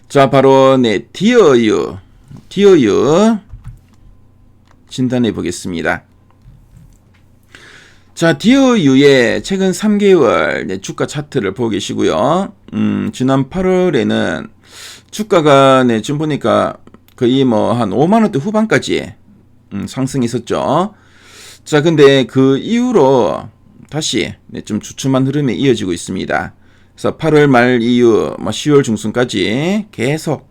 자, 바로 디어유 진단해 보겠습니다. 자, 디어유의 최근 3개월 주가 차트를 보고 계시고요. 지난 8월에는 주가가 지금 보니까 거의 한 5만원대 후반까지 상승했었죠. 자, 근데 그 이후로 다시 좀 주춤한 흐름이 이어지고 있습니다. 그래서 8월 말 이후 10월 중순까지 계속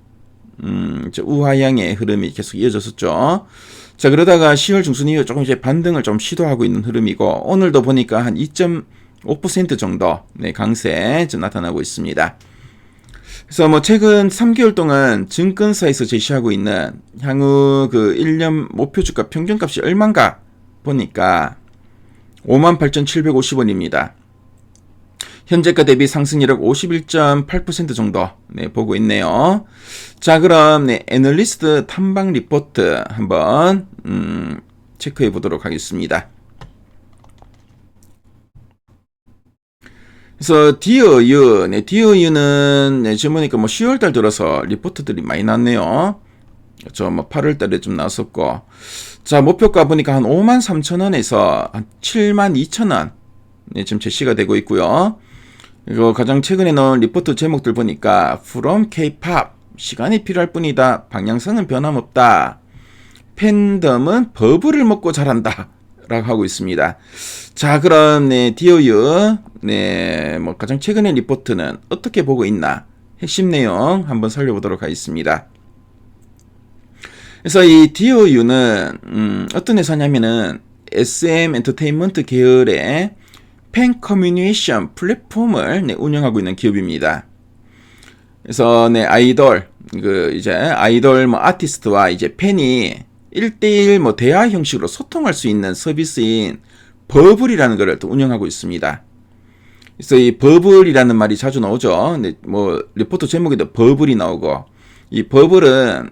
우하향의 흐름이 계속 이어졌었죠. 자, 그러다가 10월 중순 이후 조금 이제 반등을 좀 시도하고 있는 흐름이고, 오늘도 보니까 한 2.5% 정도 강세 좀 나타나고 있습니다. 그래서 최근 3개월 동안 증권사에서 제시하고 있는 향후 그 1년 목표 주가 평균값이 얼마인가 보니까 58,750원입니다. 현재가 대비 상승률은 51.8% 정도 보고 있네요. 자, 그럼 애널리스트 탐방 리포트 한번 체크해 보도록 하겠습니다. 그래서 디어유는 지금 보니까 10월달 들어서 리포트들이 많이 났네요. 그렇죠. 8월달에 좀 나왔었고, 자, 목표가 보니까 한 53,000원에서 한 72,000원 지금 제시가 되고 있고요. 이거 가장 최근에 넣은 리포트 제목들 보니까 From K-pop 시간이 필요할 뿐이다. 방향성은 변함없다. 팬덤은 버블을 먹고 자란다. 라고 하고 있습니다. 자, 그럼 디어유 가장 최근의 리포트는 어떻게 보고 있나? 핵심 내용 한번 살펴보도록 하겠습니다. 그래서 이 디어유는 어떤 회사냐면은 SM 엔터테인먼트 계열의 팬 커뮤니케이션 플랫폼을 운영하고 있는 기업입니다. 그래서 아이돌 아티스트와 이제 팬이 1대1 대화 형식으로 소통할 수 있는 서비스인 버블이라는 것을 또 운영하고 있습니다. 그래서 이 버블이라는 말이 자주 나오죠. 리포트 제목에도 버블이 나오고, 이 버블은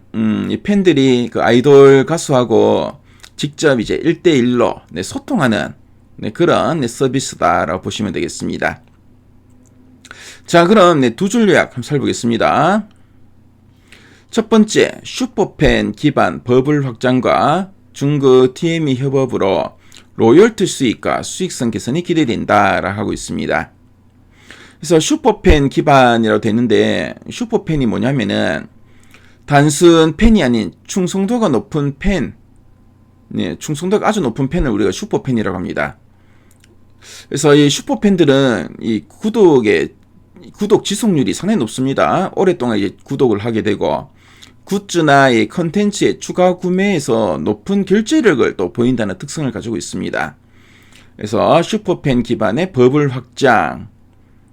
이 팬들이 그 아이돌 가수하고 직접 이제 1대1로 소통하는 그런 서비스다라고 보시면 되겠습니다. 자, 그럼 두 줄 요약 한번 살펴보겠습니다. 첫 번째, 슈퍼팬 기반 버블 확장과 중국 TME 협업으로 로열티 수익과 수익성 개선이 기대된다라고 하고 있습니다. 그래서 슈퍼팬 기반이라고 되는데, 슈퍼팬이 뭐냐면은 단순 팬이 아닌 충성도가 높은 팬, 충성도가 아주 높은 팬을 우리가 슈퍼팬이라고 합니다. 그래서 이 슈퍼팬들은 이 구독 지속률이 상당히 높습니다. 오랫동안 이제 구독을 하게 되고, 굿즈나 이 컨텐츠의 추가 구매에서 높은 결제력을 또 보인다는 특성을 가지고 있습니다. 그래서 슈퍼팬 기반의 버블 확장,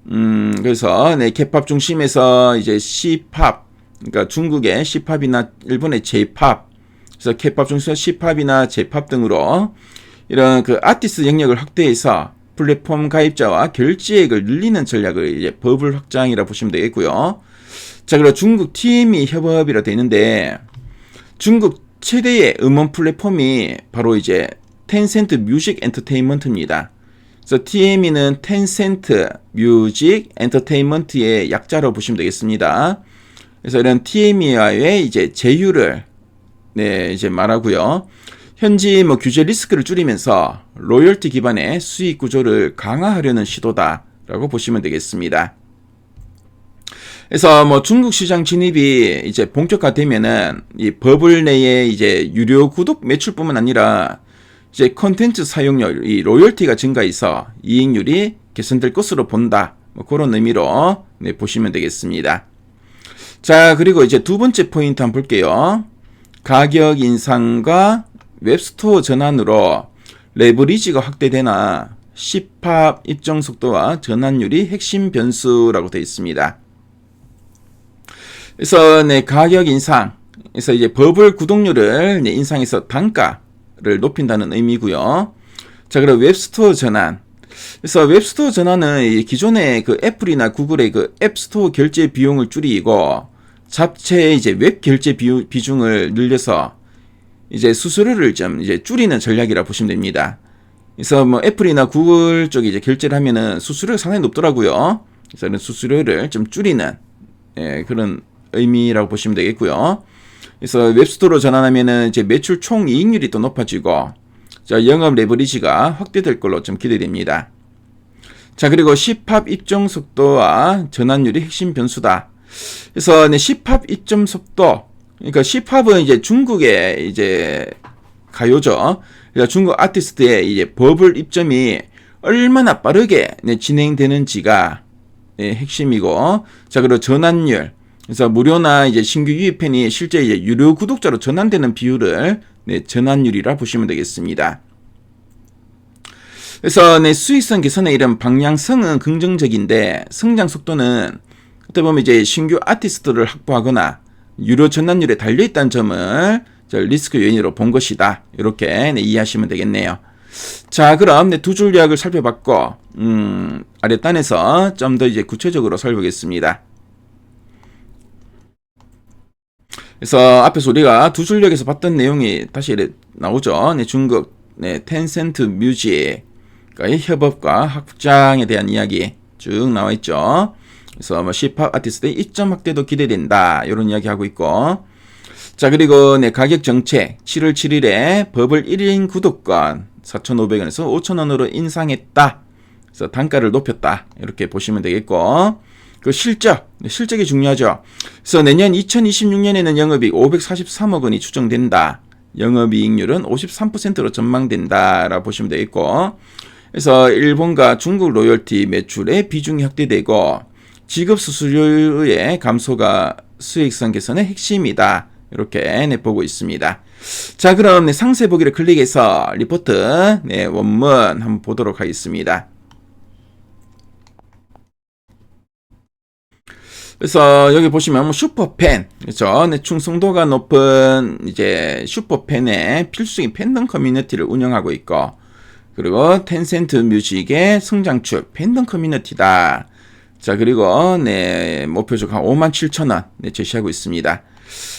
그래서 K-pop 중심에서 이제 C-pop, 그러니까 중국의 C-pop이나 일본의 J-pop, 그래서 K-pop 중심에서 C-pop이나 J-pop 등으로 이런 그 아티스트 영역을 확대해서 플랫폼 가입자와 결제액을 늘리는 전략을 이제 버블 확장이라 보시면 되겠고요. 자, 그리고 중국 TME 협업이라 되어 있는데, 중국 최대의 음원 플랫폼이 바로 이제 텐센트 뮤직 엔터테인먼트입니다. 그래서 TME는 텐센트 뮤직 엔터테인먼트의 약자로 보시면 되겠습니다. 그래서 이런 TME와의 이제 제휴를 이제 말하고요. 현지 규제 리스크를 줄이면서 로열티 기반의 수익 구조를 강화하려는 시도다라고 보시면 되겠습니다. 그래서 중국 시장 진입이 이제 본격화되면은 이 버블 내에 이제 유료 구독 매출뿐만 아니라 이제 컨텐츠 사용료, 이 로열티가 증가해서 이익률이 개선될 것으로 본다. 그런 의미로 보시면 되겠습니다. 자, 그리고 이제 두 번째 포인트 한번 볼게요. 가격 인상과 웹스토어 전환으로 레버리지가 확대되나 C-pop 입점 속도와 전환율이 핵심 변수라고 되어 있습니다. 그래서 가격 인상, 그래서 이제 버블 구독률을 인상해서 단가를 높인다는 의미고요. 자, 그리고 웹스토어 전환. 그래서 웹스토어 전환은 기존의 그 애플이나 구글의 그 앱스토어 결제 비용을 줄이고 잡채의 이제 웹 결제 비중을 늘려서 이제 수수료를 좀 이제 줄이는 전략이라 보시면 됩니다. 그래서 애플이나 구글 쪽에 이제 결제를 하면은 수수료가 상당히 높더라고요. 그래서 이런 수수료를 좀 줄이는 그런 의미라고 보시면 되겠고요. 그래서 웹스토어로 전환하면은 이제 매출 총 이익률이 또 높아지고, 자, 영업 레버리지가 확대될 걸로 좀 기대됩니다. 자, 그리고 C팝 입점 속도와 전환율이 핵심 변수다. 그래서 네, C팝 입점 속도, 그러니까 C팝은 이제 중국의 이제 가요죠. 그러니까 중국 아티스트의 이제 버블 입점이 얼마나 빠르게 네, 진행되는지가 네, 핵심이고, 자, 그리고 전환율. 그래서 무료나 이제 신규 유입팬이 실제 이제 유료 구독자로 전환되는 비율을 네, 전환율이라 보시면 되겠습니다. 그래서 네, 수익성 개선의 이런 방향성은 긍정적인데 성장 속도는 어떻게 보면 이제 신규 아티스트를 확보하거나 유료 전환율에 달려 있다는 점을 리스크 요인으로 본 것이다. 이렇게 네, 이해하시면 되겠네요. 자, 그럼 네, 두 줄 요약을 살펴봤고 아랫단에서 좀 더 이제 구체적으로 살펴보겠습니다. 그래서 앞에서 우리가 두 줄 요약에서 봤던 내용이 다시 나오죠. 네, 중국 네, 텐센트 뮤직과의 협업과 확장에 대한 이야기 쭉 나와 있죠. 그래서 뭐 C팝 아티스트의 입점 확대도 기대된다. 이런 이야기 하고 있고. 자, 그리고 네, 가격 정책 7월 7일에 버블 1인 구독권 4,500원에서 5,000원으로 인상했다. 그래서 단가를 높였다. 이렇게 보시면 되겠고. 그 실적이 중요하죠. 그래서 내년 2026년에는 영업이익 543억 원이 추정된다. 영업이익률은 53%로 전망된다라고 보시면 되겠고. 그래서 일본과 중국 로열티 매출의 비중이 확대되고 지급 수수료의 감소가 수익성 개선의 핵심이다. 이렇게 네, 보고 있습니다. 자, 그럼 네, 상세 보기를 클릭해서 리포트 네, 원문 한번 보도록 하겠습니다. 그래서 여기 보시면 슈퍼팬, 그렇죠? 네, 충성도가 높은 이제 슈퍼팬의 필수적인 팬덤 커뮤니티를 운영하고 있고, 그리고 텐센트 뮤직의 성장축 팬덤 커뮤니티다. 자, 그리고 네, 목표적 한 57,000원 네, 제시하고 있습니다.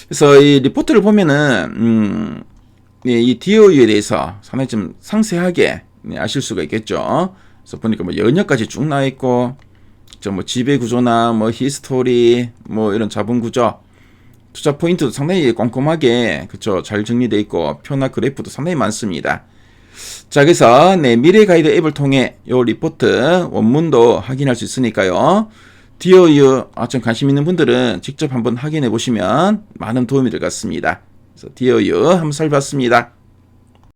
그래서 이 리포트를 보면은 네, 이 DAU에 대해서 상당히 좀 상세하게 네, 아실 수가 있겠죠. 그래서 보니까 뭐 연역까지 쭉 나와 있고, 뭐 지배 구조나 뭐 히스토리 뭐 이런 자본 구조, 투자 포인트도 상당히 꼼꼼하게 그쵸 잘 정리되어 있고 표나 그래프도 상당히 많습니다. 자, 그래서 네, 미래 가이드 앱을 통해 요 리포트 원문도 확인할 수 있으니까요. DOU 좀 관심 있는 분들은 직접 한번 확인해 보시면 많은 도움이 될 것 같습니다. 그래서 DOU 한번 살펴봤습니다.